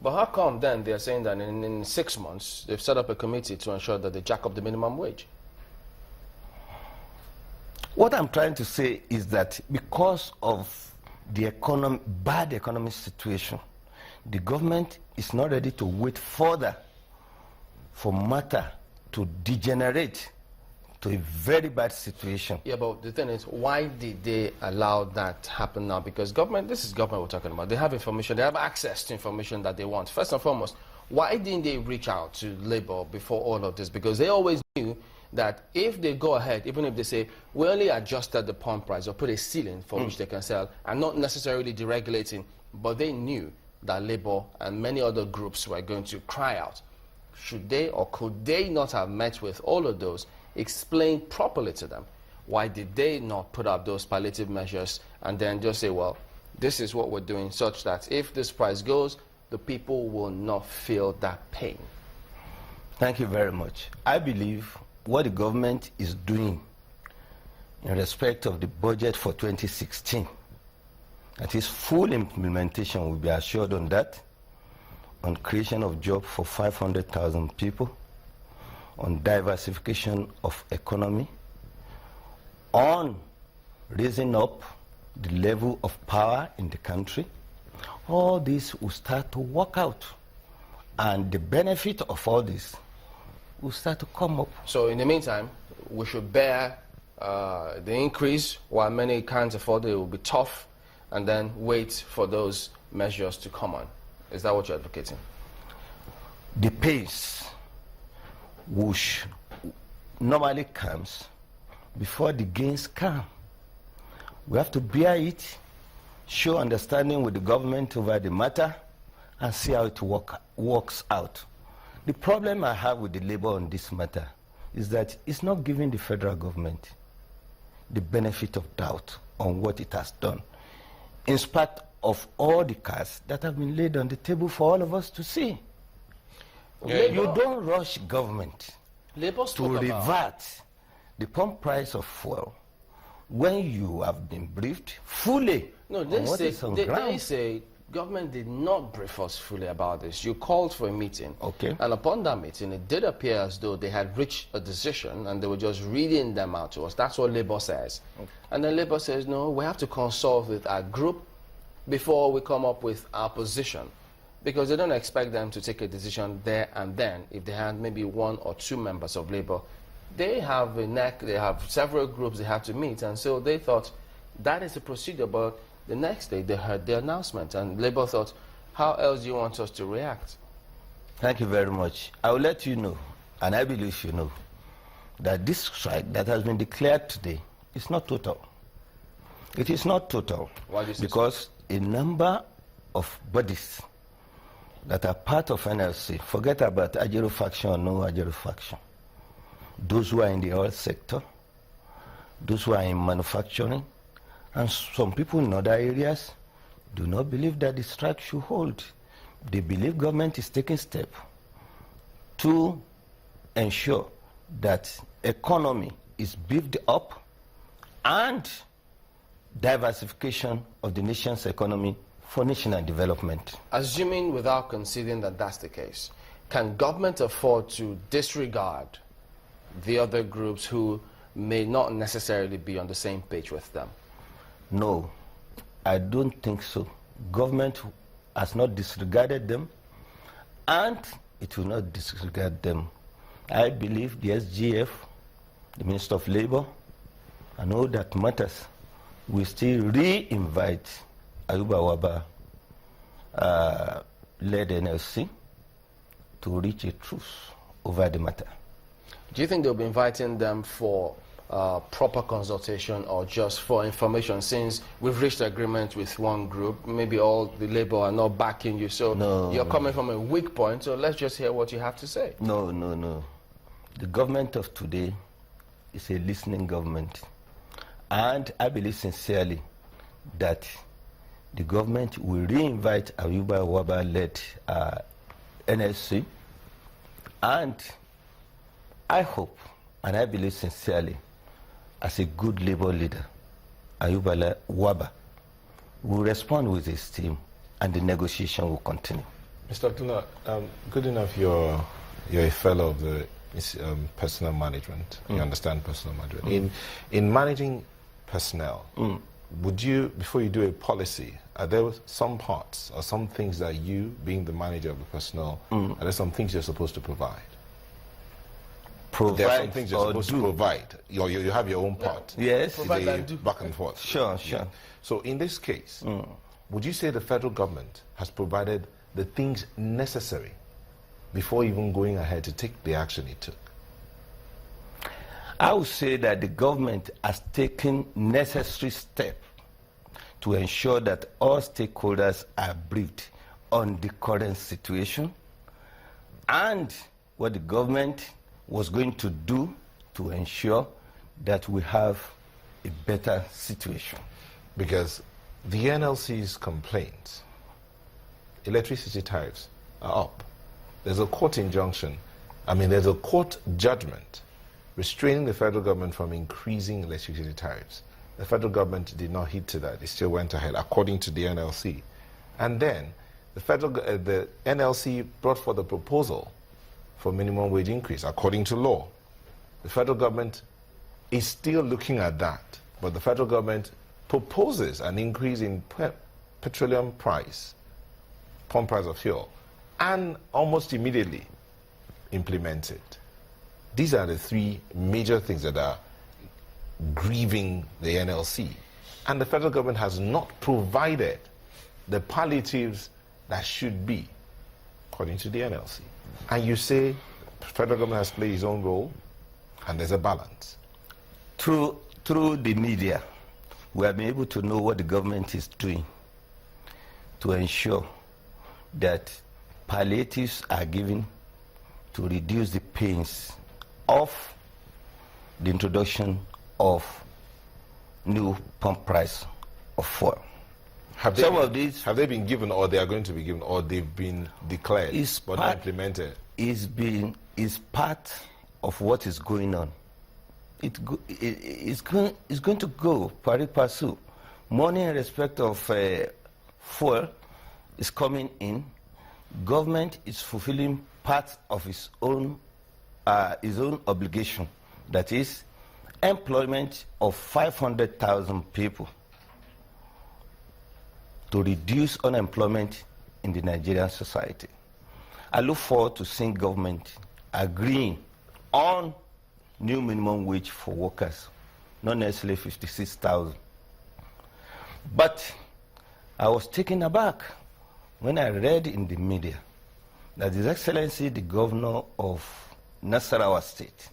But how come then they're saying that in 6 months they've set up a committee to ensure that they jack up the minimum wage? What I'm trying to say is that because of the bad economic situation, the government is not ready to wait further for matter to degenerate to a very bad situation. Yeah, but the thing is, why did they allow that to happen now? Because government, this is government we're talking about. They have information, they have access to information that they want. First and foremost, why didn't they reach out to Labour before all of this? Because they always knew that if they go ahead, even if they say, we only adjusted the pump price or put a ceiling for which they can sell, and not necessarily deregulating, but they knew that Labour and many other groups were going to cry out. Should they or could they not have met with all of those, explained properly to them? Why did they not put up those palliative measures and then just say, well, this is what we're doing, such that if this price goes, the people will not feel that pain? Thank you very much. I believe what the government is doing in respect of the budget for 2016, that is full implementation will be assured on that, on creation of jobs for 500,000 people, on diversification of economy, on raising up the level of power in the country. All this will start to work out, and the benefit of all this will start to come up. So in the meantime, we should bear the increase while many can't afford it. It will be tough, and then wait for those measures to come on. Is that what you're advocating? The pace which normally comes before the gains come. We have to bear it, show understanding with the government over the matter, and see how it works out. The problem I have with the Labour on this matter is that it's not giving the federal government the benefit of doubt on what it has done, in spite of all the cards that have been laid on the table for all of us to see. You don't rush government to revert the pump price of fuel when you have been briefed fully. No, they say government did not brief us fully about this. You called for a meeting. Okay. And upon that meeting, it did appear as though they had reached a decision and they were just reading them out to us. That's what Labour says. Okay. And then Labour says, no, we have to consult with our group before we come up with our position. Because they don't expect them to take a decision there and then. If they had maybe 1 or 2 members of Labour, they have a neck, they have several groups they have to meet. And so they thought that is the procedure. But the next day they heard the announcement, and Labour thought, how else do you want us to react? Thank you very much. I will let you know, and I believe you know, that this strike that has been declared today is not total. It is not total. Why do you say because a number of bodies that are part of NLC, forget about Ajero faction or no Ajero faction, those who are in the oil sector, those who are in manufacturing, and some people in other areas do not believe that the strike should hold. They believe government is taking steps to ensure that economy is beefed up and diversification of the nation's economy for national development. Assuming without conceding that that's the case, can government afford to disregard the other groups who may not necessarily be on the same page with them? No, I don't think so. Government has not disregarded them, and it will not disregard them. I believe the SGF, the Minister of Labour, and all that matters, will still re-invite Ayuba Waba led NLC to reach a truce over the matter. Do you think they'll be inviting them for proper consultation or just for information, since we've reached agreement with one group, maybe all the Labour are not backing you, so no, you're coming from a weak point, so let's just hear what you have to say? No, no, no. The government of today is a listening government, and I believe sincerely that the government will re-invite Ayuba Waba-led NSC, and I hope and I believe sincerely, as a good Labour leader, Ayuba Waba will respond with his team, and the negotiation will continue. Mr. Abdullah, good enough you're a fellow of the personnel management. You understand personnel management. In managing personnel, would you, before you do a policy, are there some parts or some things that you, being the manager of the personnel, are there some things you're supposed to provide? There are some things you're supposed to provide. You have your own part. Yes. Provide and do. Back and forth. Sure. So in this case, would you say the federal government has provided the things necessary before even going ahead to take the action it took? I would say that the government has taken necessary steps to ensure that all stakeholders are briefed on the current situation and what the government was going to do to ensure that we have a better situation. Because the NLC's complaints, electricity tariffs are up. There's a court injunction, there's a court judgment restraining the federal government from increasing electricity tariffs. The federal government did not heed to that. It still went ahead, according to the NLC. And then the NLC brought forth a proposal for minimum wage increase, according to law. The federal government is still looking at that, but the federal government proposes an increase in petroleum price, pump price of fuel, and almost immediately implements it. These are the three major things that are grieving the NLC. And the federal government has not provided the palliatives that should be, according to the NLC. And you say the federal government has played its own role, and there's a balance. Through the media, we have been able to know what the government is doing to ensure that palliatives are given to reduce the pains of the introduction of new pump price of fuel. Have they been given, or they are going to be given, or they've been declared but not implemented? Is part of what is going on. It's going to go pari passu. Money in respect of fuel is coming in. Government is fulfilling part of its own obligation. That is employment of 500,000 people to reduce unemployment in the Nigerian society. I look forward to seeing government agreeing on new minimum wage for workers, not necessarily 56,000. But I was taken aback when I read in the media that His Excellency, the governor of Nasarawa State,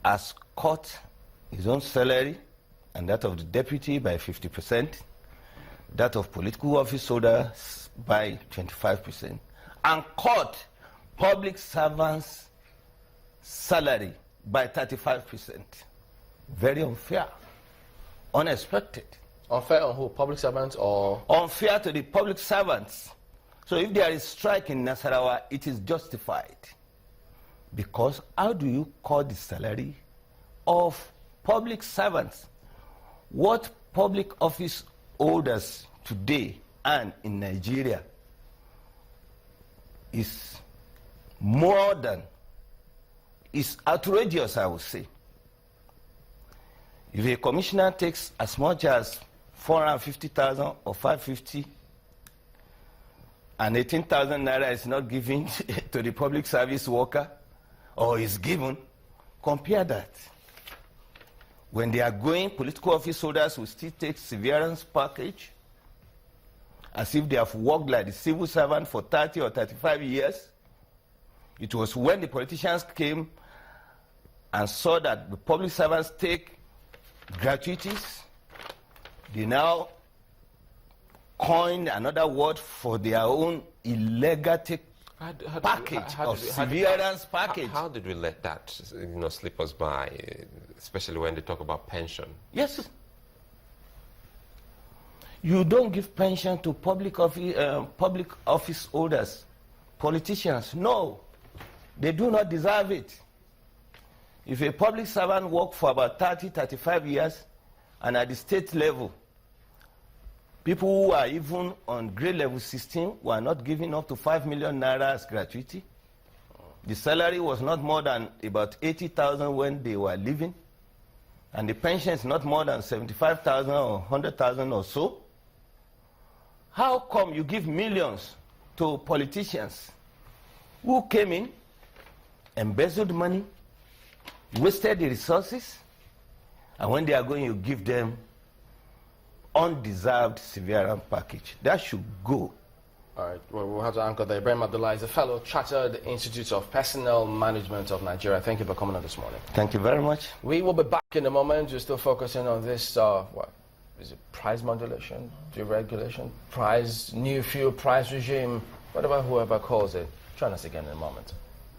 has cut his own salary and that of the deputy by 50%, that of political office holders by 25%, and cut public servants' salary by 35%. Very unfair, unexpected. Unfair on who? Public servants or? Unfair to the public servants. So if there is strike in Nasarawa, it is justified. Because how do you cut the salary of public servants? What public office holders today and in Nigeria is more than, is outrageous, I would say. If a commissioner takes as much as 450,000 or 550, and 18,000 naira is not given to the public service worker, or is given, compare that. When they are going, political office holders will still take severance package, as if they have worked like the civil servant for 30 or 35 years. It was when the politicians came and saw that the public servants take gratuities, they now coined another word for their own illegal package of severance package. How did we let that slip us by, especially when they talk about pension? Yes. You don't give pension to public office holders, politicians. No, they do not deserve it. If a public servant works for about 30, 35 years, and at the state level, People who are even on grade level 16 were not giving up to 5 million naira as gratuity. The salary was not more than about 80,000 when they were living, and the pension is not more than 75,000 or 100,000 or so. How come you give millions to politicians who came in, embezzled money, wasted the resources, and when they are going, you give them undeserved severance package? That should go. All right, well, we'll have to anchor there. Ibrahim Abdullah is a fellow Chartered Institute of Personnel Management of Nigeria. Thank you for coming on this morning. Thank you very much. We will be back in a moment. We're still focusing on this, what is it, price modulation, deregulation, price, new fuel price regime, whatever, whoever calls it. Join us again in a moment.